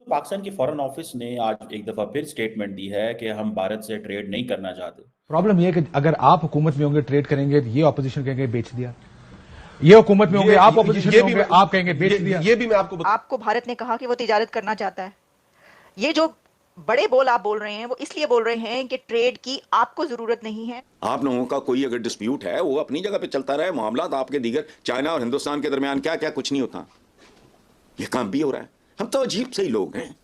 पाकिस्तान की foreign office ने आज एक दफा फिर स्टेटमेंट दी है कि हम भारत से ट्रेड नहीं करना चाहते। प्रॉब्लम यह है कि अगर आप हुकूमत में होंगे ट्रेड करेंगे, ये ऑपोजिशन कहेंगे बेच दिया। ये हुकूमत में होंगे, आप ऑपोजिशन में होंगे, आप कहेंगे बेच दिया। ये भी मैं आपको भारत ने कहा कि वो तिजारत करना चाहता है। ये जो बड़े बोल आप बोल रहे हैं वो इसलिए बोल रहे हैं कि ट्रेड की आपको जरूरत नहीं है। आप लोगों का कोई अगर डिस्प्यूट है वो अपनी जगह पे चलता रहे, मामला आपके दीगर चाइना और हिंदुस्तान के दरमियान क्या क्या कुछ नहीं होता, ये काम भी हो रहा है। हम तो अजीब से ही लोग हैं,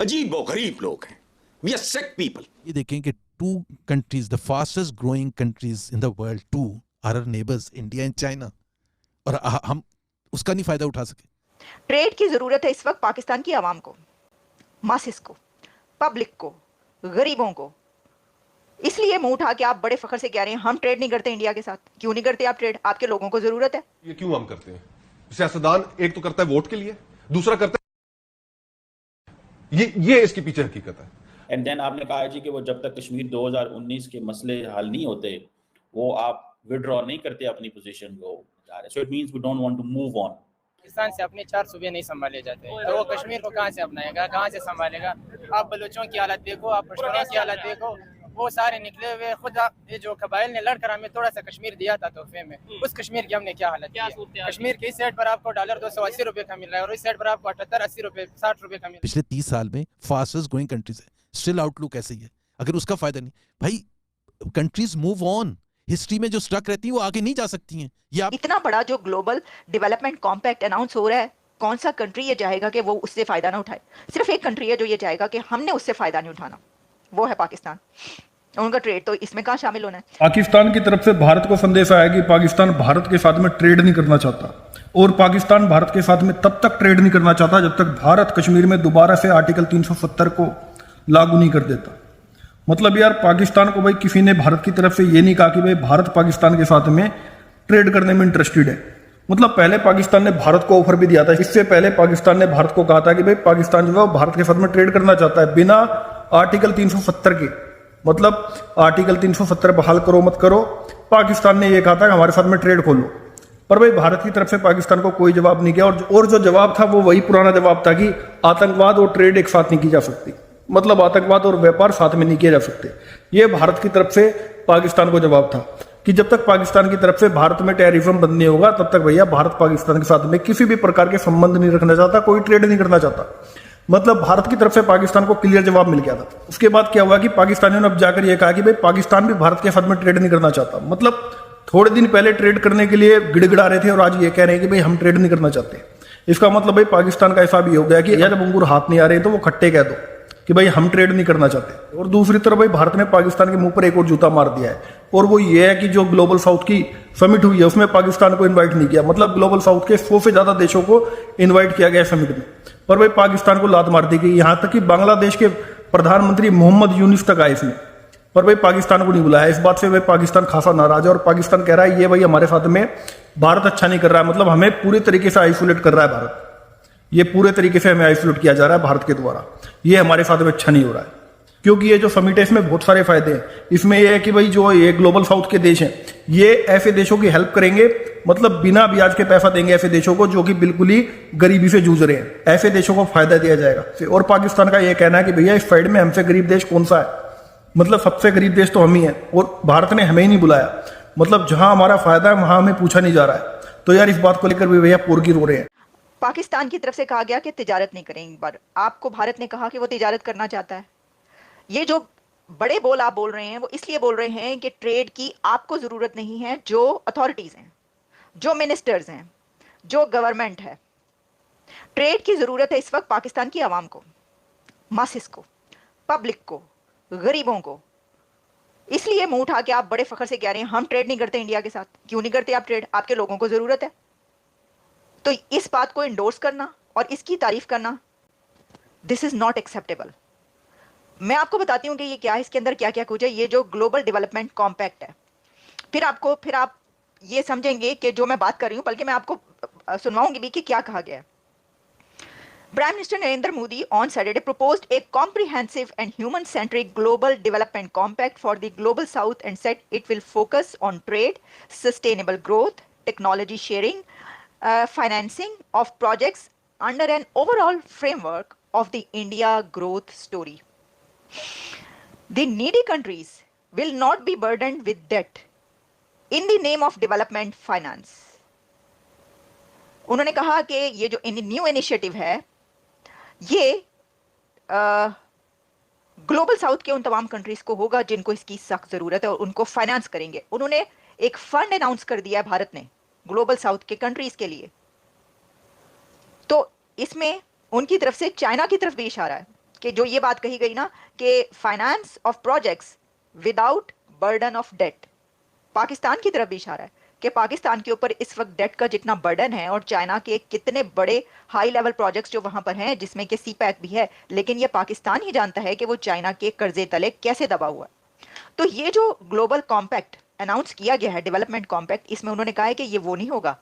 अजीब और गरीब लोग हैं। We are sick people. ये देखें कि two countries, the fastest growing countries in the world, two are our neighbours, India and China, और हम उसका नहीं फायदा उठा सके। ट्रेड की जरूरत है इस वक्त पाकिस्तान की आवाम को, मासिस को, पब्लिक को, गरीबों को। इसलिए मुंह उठा के आप बड़े फखर से कह रहे हैं हम ट्रेड नहीं करते इंडिया के साथ। क्यों नहीं करते आप ट्रेड? आपके लोगों को जरूरत है। ये क्यों हम करते हैं? सियासतदान एक तो करता है वोट के लिए, दूसरा करता है ये इसके पीछे हकीकत है। एंड देन आपने कहा जी कि वो जब तक कश्मीर 2019 के मसले हल नहीं होते वो आप विड्रॉ नहीं करते अपनी पोजीशन को। So it means we don't want to move on. Pakistan से अपने 4 सूबे नहीं संभाले जाते, तो वो कश्मीर को कहाँ से अपनाएगा, कहाँ से संभालेगा? आप बलूचों की हालत देखो, आप पश्तूनों की हालत देखो, वो सारे निकले हुए। खुद ये जो कबाइल ने लड़कर हमें थोड़ा सा कश्मीर दिया था तोहफे में, उस कश्मीर की हमने क्या हालत की? कश्मीर के इस साइड पर आपको $280 का मिल रहा है और इस साइड पर आपको 78-80 रुपए, 60 रुपए का मिल रहा है। पिछले 30 साल में फास्टेस्ट ग्रोइंग कंट्रीज है, स्टिल आउटलुक ऐसे ही है। अगर उसका फायदा नहीं भाई, कंट्रीज मूव ऑन। हिस्ट्री में जो स्टक रहती है वो आगे नहीं जा सकती हैं। ये आप इतना बड़ा जो ग्लोबल डेवलपमेंट कॉम्पैक्ट अनाउंस हो रहा है, कौन सा कंट्री ये चाहेगा कि वो उससे फायदा ना उठाए? सिर्फ एक कंट्री है जो ये चाहेगा कि हमने उससे फायदा नहीं उठाना, वो है पाकिस्तान। उनका ट्रेड तो इसमें कहाँ शामिल होना है? पाकिस्तान की तरफ से भारत को संदेश आया कि पाकिस्तान भारत के साथ में ट्रेड नहीं करना चाहता, और पाकिस्तान भारत के साथ में तब तक ट्रेड नहीं करना चाहता जब तक भारत कश्मीर में दोबारा से आर्टिकल 370 को लागू नहीं कर देता। मतलब यार पाकिस्तान को भाई किसी ने भारत की तरफ से ये नहीं कहा कि भाई भारत पाकिस्तान के साथ में ट्रेड करने में इंटरेस्टेड है। मतलब पहले पाकिस्तान ने भारत को ऑफर भी दिया था, इससे पहले पाकिस्तान ने भारत को कहा था कि भाई पाकिस्तान जो है वो भारत के साथ में ट्रेड करना चाहता है बिना आर्टिकल 370 के। मतलब आर्टिकल 370 बहाल करो मत करो, पाकिस्तान ने यह कहा था कि हमारे साथ में ट्रेड खोलो। पर भाई भारत की तरफ से पाकिस्तान को कोई जवाब नहीं किया, और जो जवाब था वो वही पुराना जवाब था कि आतंकवाद और ट्रेड एक साथ नहीं की जा सकती। मतलब आतंकवाद और व्यापार साथ में नहीं किए जा सकते। ये भारत की तरफ से पाकिस्तान को जवाब था कि जब तक पाकिस्तान की तरफ से भारत में टेररिज्म बंद नहीं होगा तब तक भैया भारत पाकिस्तान के साथ में किसी भी प्रकार के संबंध नहीं रखना चाहता, कोई ट्रेड नहीं करना चाहता। मतलब भारत की तरफ से पाकिस्तान को क्लियर जवाब मिल गया था। उसके बाद क्या हुआ कि पाकिस्तानियों ने अब जाकर यह कहा कि भाई पाकिस्तान भी भारत के साथ में ट्रेड नहीं करना चाहता। मतलब थोड़े दिन पहले ट्रेड करने के लिए गिड़गिड़ा रहे थे और आज ये कह रहे हैं कि भाई हम ट्रेड नहीं करना चाहते। इसका मतलब भाई पाकिस्तान का ऐसा भी हो गया कि जब अंगूर हाथ नहीं आ रहे तो वो खट्टे कह दो कि भाई हम ट्रेड नहीं करना चाहते। और दूसरी तरफ भाई भारत ने पाकिस्तान के मुंह पर एक और जूता मार दिया है, और वो ये है कि जो ग्लोबल साउथ की समिट हुई है उसमें पाकिस्तान को इनवाइट नहीं किया। मतलब ग्लोबल साउथ के 100 से ज्यादा देशों को इनवाइट किया गया समिट में, पर भाई पाकिस्तान को लात मार दी गई। यहां तक कि बांग्लादेश के प्रधानमंत्री मोहम्मद यूनिस तक आए इसमें, पर भाई पाकिस्तान को नहीं बुलाया। इस बात से भाई पाकिस्तान खासा नाराज है और पाकिस्तान कह रहा है ये भाई हमारे साथ में भारत अच्छा नहीं कर रहा है। मतलब हमें पूरे तरीके से आइसोलेट कर रहा है भारत, ये पूरे तरीके से हमें आइसोलेट किया जा रहा है भारत के द्वारा। ये हमारे साथ में अच्छा नहीं हो रहा है, क्योंकि ये जो समिट है इसमें बहुत सारे फायदे हैं। इसमें यह है कि भाई जो ये ग्लोबल साउथ के देश हैं ये ऐसे देशों की हेल्प करेंगे, मतलब बिना ब्याज के पैसा देंगे ऐसे देशों को जो कि बिल्कुल ही गरीबी से जूझ रहे हैं। ऐसे देशों को फायदा दिया जाएगा। और पाकिस्तान का यह कहना है कि भैया इस साइड में हमसे गरीब देश कौन सा है, मतलब सबसे गरीब देश तो हम ही हैं और भारत ने हमें ही नहीं बुलाया। मतलब जहां हमारा फायदा है वहां हमें पूछा नहीं जा रहा है। तो यार इस बात को लेकर भी भैया पोरगी रो रहे हैं। पाकिस्तान की तरफ से कहा गया कि तिजारत नहीं करेंगे, पर आपको भारत ने कहा कि वो तिजारत करना चाहता है। ये जो बड़े बोल आप बोल रहे हैं वो इसलिए बोल रहे हैं कि ट्रेड की आपको जरूरत नहीं है। जो अथॉरिटीज हैं, जो मिनिस्टर्स हैं, जो गवर्नमेंट है, ट्रेड की जरूरत है इस वक्त पाकिस्तान की आवाम को, मासिस को, पब्लिक को, गरीबों को। इसलिए मुंह उठा के आप बड़े फखर से कह रहे हैं हम ट्रेड नहीं करते इंडिया के साथ। क्यों नहीं करते आप ट्रेड? आपके लोगों को जरूरत है। तो इस बात को इंडोर्स करना और इसकी तारीफ करना, दिस इज नॉट एक्सेप्टेबल। मैं आपको बताती हूँ कि ये क्या है, इसके अंदर क्या क्या कुछ है। ये जो ग्लोबल डेवलपमेंट कॉम्पैक्ट है, फिर आप ये समझेंगे कि जो मैं बात कर रही हूँ, बल्कि मैं आपको सुनवाऊंगी भी कि क्या कहा गया है। Prime Minister Narendra Modi on Saturday proposed a comprehensive and human-centric global development compact for the global south and said it will focus on trade, sustainable growth, technology sharing, financing of projects under an overall framework of the India growth story. The needy countries will not be burdened with debt in the name of development finance. उन्होंने कहा कि ये जो new initiative है ये global south के उन तमाम कंट्रीज को होगा जिनको इसकी सख्त जरूरत है और उनको फाइनेंस करेंगे। उन्होंने एक फंड अनाउंस कर दिया है भारत ने ग्लोबल साउथ के कंट्रीज के लिए। तो इसमें उनकी तरफ से चाइना की तरफ भी इशारा है कि जो ये बात कही गई ना कि finance of projects without burden of debt, Pakistan की तरफ भी इशारा है कि पाकिस्तान के ऊपर इस वक्त डेट का जितना बर्डन है और चाइना के कितने बड़े हाई लेवल प्रोजेक्ट्स जो वहां पर हैं जिसमें कि सीपैक भी है, लेकिन ये पाकिस्तान ही जानता है कि वो चाइना के कर्जे तले कैसे दबा हुआ है। तो ये जो ग्लोबल कॉम्पैक्ट अनाउंस किया गया है, डेवलपमेंट कॉम्पैक्ट, इसमें उन्होंने कहा है कि ये वो नहीं होगा,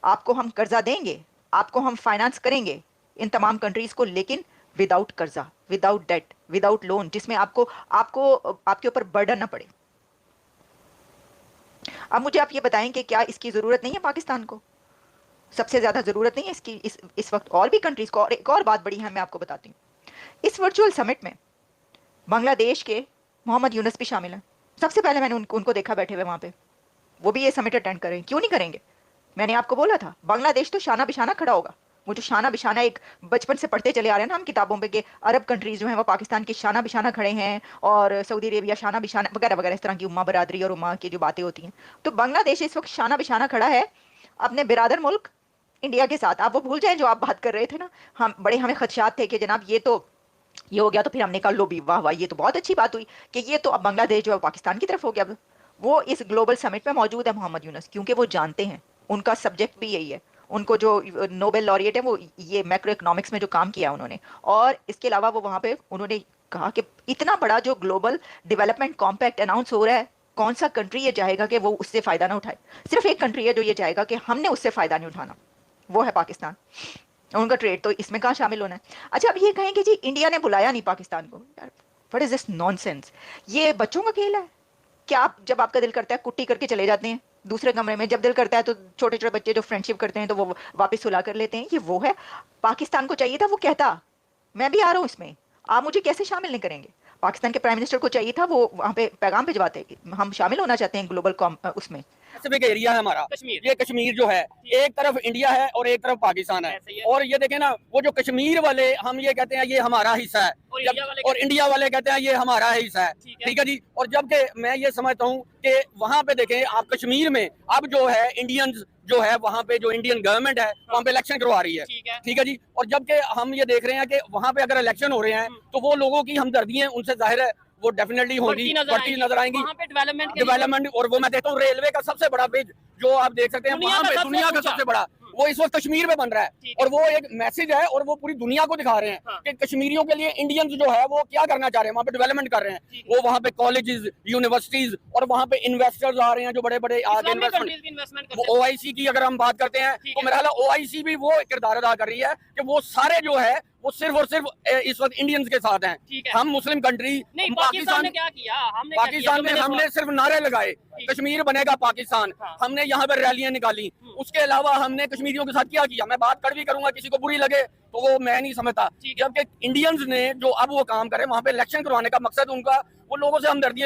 आपको हम कर्जा देंगे, आपको हम फाइनेंस करेंगे इन तमाम कंट्रीज को, लेकिन विदाउट कर्जा, विदाउट डेट, विदाउट लोन, जिसमें आपको आपके ऊपर बर्डन ना पड़े। अब मुझे आप ये बताएं कि क्या इसकी जरूरत नहीं है पाकिस्तान को? सबसे ज्यादा जरूरत नहीं है इसकी इस वक्त और भी कंट्रीज को। और एक और बात बड़ी है, मैं आपको बताती हूँ, इस वर्चुअल समिट में बांग्लादेश के मोहम्मद यूनुस भी शामिल हैं। सबसे पहले मैंने उनको देखा बैठे हुए वहां पे, वो भी ये समिट अटेंड कर रहे हैं। क्यों नहीं करेंगे? मैंने आपको बोला था बांग्लादेश तो शाना बिशाना खड़ा होगा। वो जो शाना बिशाना एक बचपन से पढ़ते चले आ रहे हैं ना हम किताबों पे कि अरब कंट्रीज जो हैं वो पाकिस्तान के शाना बिशाना खड़े हैं और सऊदी अरेबिया शाना बिशाना वगैरह वगैरह, इस तरह की उम्मा बरादरी और उम्मा की जो बातें होती हैं। तो बांग्लादेश इस वक्त शाना बिशाना खड़ा है अपने बिरादर मुल्क इंडिया के साथ। आप वो भूल जाएं जो आप बात कर रहे थे ना, हमें खदशात थे कि जनाब ये हो गया तो फिर हमने कहा लो भी वाह वाह, ये तो बहुत अच्छी बात हुई कि ये तो अब बांग्लादेश जो है पाकिस्तान की तरफ हो गया। वो इस ग्लोबल समिट में मौजूद है मोहम्मद यूनुस, क्योंकि वो जानते हैं, उनका सब्जेक्ट भी यही है। उनको जो नोबेल लॉरिएट है वो ये मैक्रो इकोनॉमिक्स में जो काम किया उन्होंने, और इसके अलावा वो वहाँ पे उन्होंने कहा कि इतना बड़ा जो ग्लोबल डेवलपमेंट कॉम्पैक्ट अनाउंस हो रहा है, कौन सा कंट्री ये चाहेगा कि वो उससे फ़ायदा ना उठाए? सिर्फ एक कंट्री है जो ये चाहेगा कि हमने उससे फ़ायदा नहीं उठाना, वो है पाकिस्तान। उनका ट्रेड तो इसमें कहाँ शामिल होना है? अच्छा, अब ये कहें कि जी इंडिया ने बुलाया नहीं पाकिस्तान को, व्हाट इज दिस नॉनसेंस? ये बच्चों का खेल है क्या? आप जब आपका दिल करता है कुट्टी करके चले जाते हैं दूसरे कमरे में, जब दिल करता है तो छोटे छोटे बच्चे जो फ्रेंडशिप करते हैं तो वो वापस सुला कर लेते हैं। ये वो है? पाकिस्तान को चाहिए था वो कहता मैं भी आ रहा हूँ इसमें, आप मुझे कैसे शामिल नहीं करेंगे? पाकिस्तान के प्राइम मिनिस्टर को चाहिए था वो वहाँ पे पैगाम भिजवाते हम शामिल होना चाहते हैं ग्लोबल उसमें। पैसिफिक एरिया है हमारा, ये कश्मीर जो है एक तरफ इंडिया है और एक तरफ पाकिस्तान है। और ये देखें ना, वो जो कश्मीर वाले हम ये कहते हैं ये हमारा हिस्सा है और इंडिया वाले कहते हैं ये हमारा हिस्सा है, ठीक है जी। और जबकि मैं ये समझता हूँ कि वहाँ पे देखें आप कश्मीर में अब जो है इंडियंस जो है वहाँ पे जो इंडियन गवर्नमेंट है वहाँ पे इलेक्शन करवा रही है, ठीक है जी। और जबकि हम ये देख रहे हैं कि वहाँ पे अगर इलेक्शन हो रहे हैं तो वो लोगों की हमदर्दियां उनसे जाहिर है वो डेफिनेटली होगी, बढ़ती नजर आएंगी डेवलपमेंट। और वो मैं देखता हूँ रेलवे का सबसे बड़ा ब्रिज जो आप देख सकते हैं वहाँ पे दुनिया का सबसे बड़ा, वो इस वक्त कश्मीर में बन रहा है। और वो एक मैसेज है और वो पूरी दुनिया को दिखा रहे हैं कि कश्मीरियों के लिए इंडियंस जो है वो क्या करना चाह रहे हैं, वहाँ पे डेवलपमेंट कर रहे हैं। वो वहाँ पे कॉलेजेस, यूनिवर्सिटीज और वहाँ पे इन्वेस्टर्स आ रहे हैं जो बड़े बड़े आगे इन्वेस्टमेंट। वो OIC की अगर हम बात करते हैं तो मेरा ख्याल है OIC भी वो किरदार अदा कर रही है कि वो सारे जो है वो सिर्फ और सिर्फ इस वक्त इंडियंस के साथ हैं। हम मुस्लिम कंट्री पाकिस्तान क्या किया? पाकिस्तान में हमने सिर्फ नारे लगाए कश्मीर बनेगा पाकिस्तान, हमने यहाँ पर रैलियां निकाली। उसके अलावा हमने कश्मीरियों के साथ क्या किया? मैं बात कड़वी करूंगा, किसी को बुरी लगे तो वो मैं नहीं समझता। जबकि इंडियंस ने जो अब वो काम करे वहाँ पे इलेक्शन करवाने का मकसद उनका वो लोगों से हमदर्दी